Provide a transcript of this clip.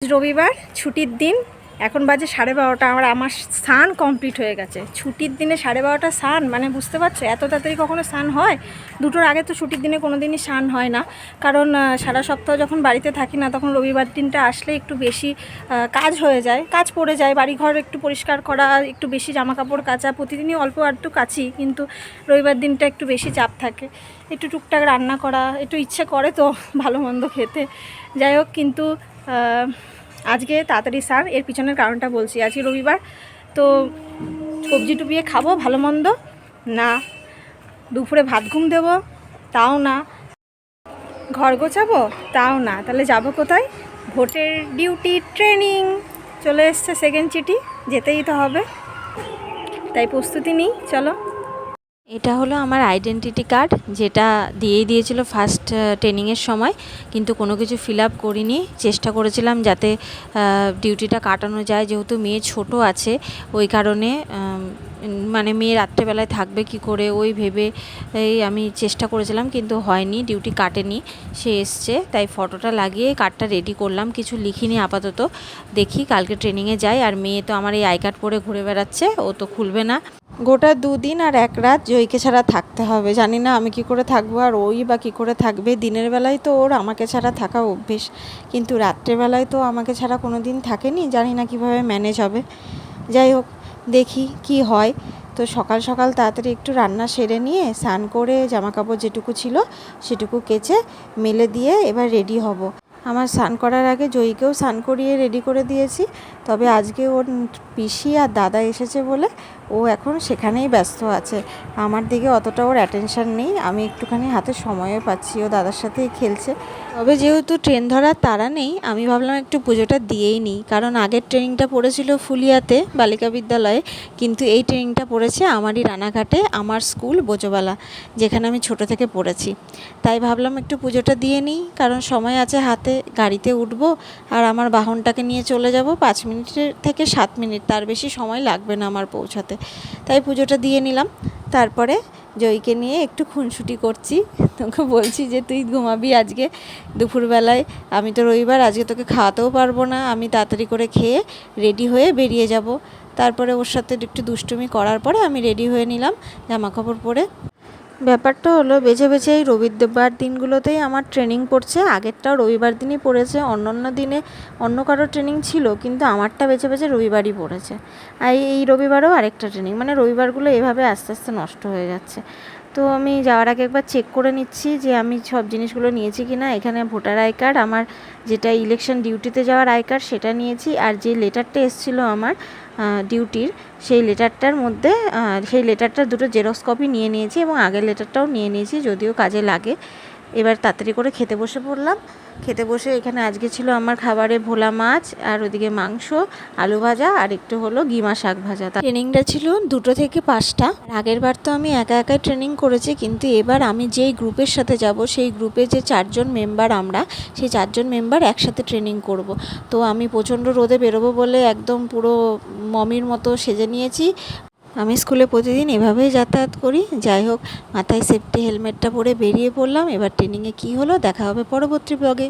রবিবার ছুটির দিন, এখন বাজে 12:30। আমার স্নান কমপ্লিট হয়ে গেছে। ছুটির দিনে 12:30 স্নান, মানে বুঝতে পারছো এত তাড়াতাড়ি কখনো স্নান হয়? 2টোর আগে তো ছুটির দিনে কোনো দিনই স্নান হয় না, কারণ সারা সপ্তাহ যখন বাড়িতে থাকি না, তখন রবিবার দিনটা আসলে একটু বেশি কাজ হয়ে যায়, কাজ পড়ে যায়, বাড়িঘর একটু পরিষ্কার করা, একটু বেশি জামা কাপড় কাচা, প্রতিদিনই অল্প আধটু কাচি, কিন্তু রবিবার দিনটা একটু বেশি চাপ থাকে, একটু টুকটাক রান্না করা, একটু ইচ্ছে করে তো ভালো মন্দ খেতে। যাই হোক, কিন্তু আজকে তাড়াতাড়ি স্যার, এর পিছনের কারণটা বলছি। আজকে রবিবার, তো সবজি টুপিয়ে খাবো ভালো মন্দ না, দুপুরে ভাত ঘুম দেবো তাও না, ঘর গোছাবো তাও না, তাহলে যাব কোথায়? ভোটের ডিউটি ট্রেনিং চলে এসছে, সেকেন্ড চিঠি, যেতেই তো হবে, তাই প্রস্তুতি নিই, চলো। এটা হলো আমার আইডেন্টিটি কার্ড, যেটা দিয়েই দিয়েছিল ফার্স্ট ট্রেনিংয়ের সময়, কিন্তু কোনো কিছু ফিল আপ করিনি। চেষ্টা করেছিলাম যাতে ডিউটিটা কাটানো যায়, যেহেতু মেয়ে ছোট আছে, ওই কারণে মানে মেয়ে রাত্রেবেলায় থাকবে কি করে ওই ভেবে আমি চেষ্টা করেছিলাম, কিন্তু হয়নি, ডিউটি কাটেনি, সে এসছে, তাই ফটোটা লাগিয়ে কার্ডটা রেডি করলাম। কিছু লিখিনি আপাতত, দেখি কালকে ট্রেনিংয়ে যাই। আর মেয়ে তো আমার এই আই কার্ড পরে ঘুরে বেড়াচ্ছে, ও তো খুলবে না। গোটা 2 দিন আর 1 রাত জয়ীকে ছাড়া থাকতে হবে। জানি না আমি কি করে থাকবো, আর ওই বা কী করে থাকবে। দিনের বেলায় তো ওর আমাকে ছাড়া থাকা অভ্যেস, কিন্তু রাত্রেবেলায় তো আমাকে ছাড়া কোনো দিন থাকেনি, জানি না কিভাবে ম্যানেজ হবে। যাই হোক, দেখি কি হয়। তো সকাল সকাল তাড়াতাড়ি একটু রান্না সেরে নিয়ে স্নান করে জামাকাপড় যেটুকু ছিল সেটুকু কেচে মেলে দিয়ে এবার রেডি হব। আমার স্নান করার আগে জয়ীকেও স্নান করিয়ে রেডি করে দিয়েছি, তবে আজকে ওর পিসি আর দাদা এসেছে বলে ও এখন সেখানেই ব্যস্ত আছে। আমার দিকে অতটা ওর অ্যাটেনশান নেই, আমি একটুখানি হাতে সময়ও পাচ্ছি, ও দাদার সাথেই খেলছে। তবে যেহেতু ট্রেন ধরার তাড়া নেই, আমি ভাবলাম একটু পুজোটা দিয়েই নিই, কারণ আগের ট্রেনিংটা পড়েছিল ফুলিয়াতে বালিকা বিদ্যালয়ে, কিন্তু এই ট্রেনিংটা পড়েছে আমারই রানাঘাটে, আমার স্কুল বোচোবালা, যেখানে আমি ছোট থেকে পড়েছি। তাই ভাবলাম একটু পুজোটা দিয়ে নিই, কারণ সময় আছে হাতে, গাড়িতে উঠবো আর আমার বাহনটাকে নিয়ে চলে যাব 5 মিনিটের থেকে 7 মিনিট, তার বেশি সময় লাগবে না আমার পৌঁছাতে। তাই পুজোটা দিয়ে নিলাম। তারপরে জয়ীকে নিয়ে একটু খুনসুটি করছি, তোকে বলছি যে তুই ঘুমাবি আজকে দুপুরবেলায়, আমি তো রবিবার, আজকে তোকে খাওয়াতেও পারবো না, আমি তাড়াতাড়ি করে খেয়ে রেডি হয়ে বেরিয়ে যাব। তারপরে ওর সাথে একটু দুষ্টুমি করার পরে আমি রেডি হয়ে নিলাম জামাকাপড় পরে। ব্যাপারটা হলো বেছে বেছে এই রবিবার দিনগুলোতেই আমার ট্রেনিং পড়ছে। আগেরটাও রবিবার দিনই পড়েছে, অন্য দিনে অন্য কারো ট্রেনিং ছিল, কিন্তু আমারটা বেছে বেছে রবিবারই পড়েছে। আর এই রবিবারও আরেকটা ট্রেনিং, মানে রবিবারগুলো এভাবে আস্তে আস্তে নষ্ট হয়ে যাচ্ছে। তো আমি যাওয়ার আগে একবার চেক করে নিচ্ছি যে আমি সব জিনিসগুলো নিয়েছি কি না। এখানে ভোটার আই কার্ড, আমার যেটা ইলেকশন ডিউটিতে যাওয়ার আই কার্ড সেটা নিয়েছি, আর যে লেটারটা এসেছিলো আমার ডিউটির, সেই লেটারটার মধ্যে সেই লেটারটার 2টো জেরক্স কপি নিয়ে নিয়েছি, এবং আগের লেটারটাও নিয়ে নিয়েছি, যদিও কাজে লাগে। এবার তাড়াতাড়ি করে খেতে বসে পড়লাম। খেতে বসে এখানে আজকে ছিল আমার খাবারে ভোলা মাছ, আর ওদিকে মাংস, আলু ভাজা, আর একটু হলো গিমা শাক ভাজা। ট্রেনিংটা ছিল 2টো থেকে 5টা। আগের বার তো আমি একা একাই ট্রেনিং করেছি, কিন্তু এবার আমি যেই গ্রুপের সাথে যাব, সেই গ্রুপে যে 4 জন মেম্বার আমরা, সেই 4 জন মেম্বার একসাথে ট্রেনিং করব। তো আমি প্রচণ্ড রোদে বেরোবো বলে একদম পুরো মমির মতো সেজে নিয়েছি। আমি স্কুলে প্রতিদিন এভাবেই যাতায়াত করি। যাই হোক, মাথায় সেফটি হেলমেটটা পরে বেরিয়ে পড়লাম। এবার ট্রেনিংয়ে কী হলো দেখা হবে পরবর্তী ব্লগে।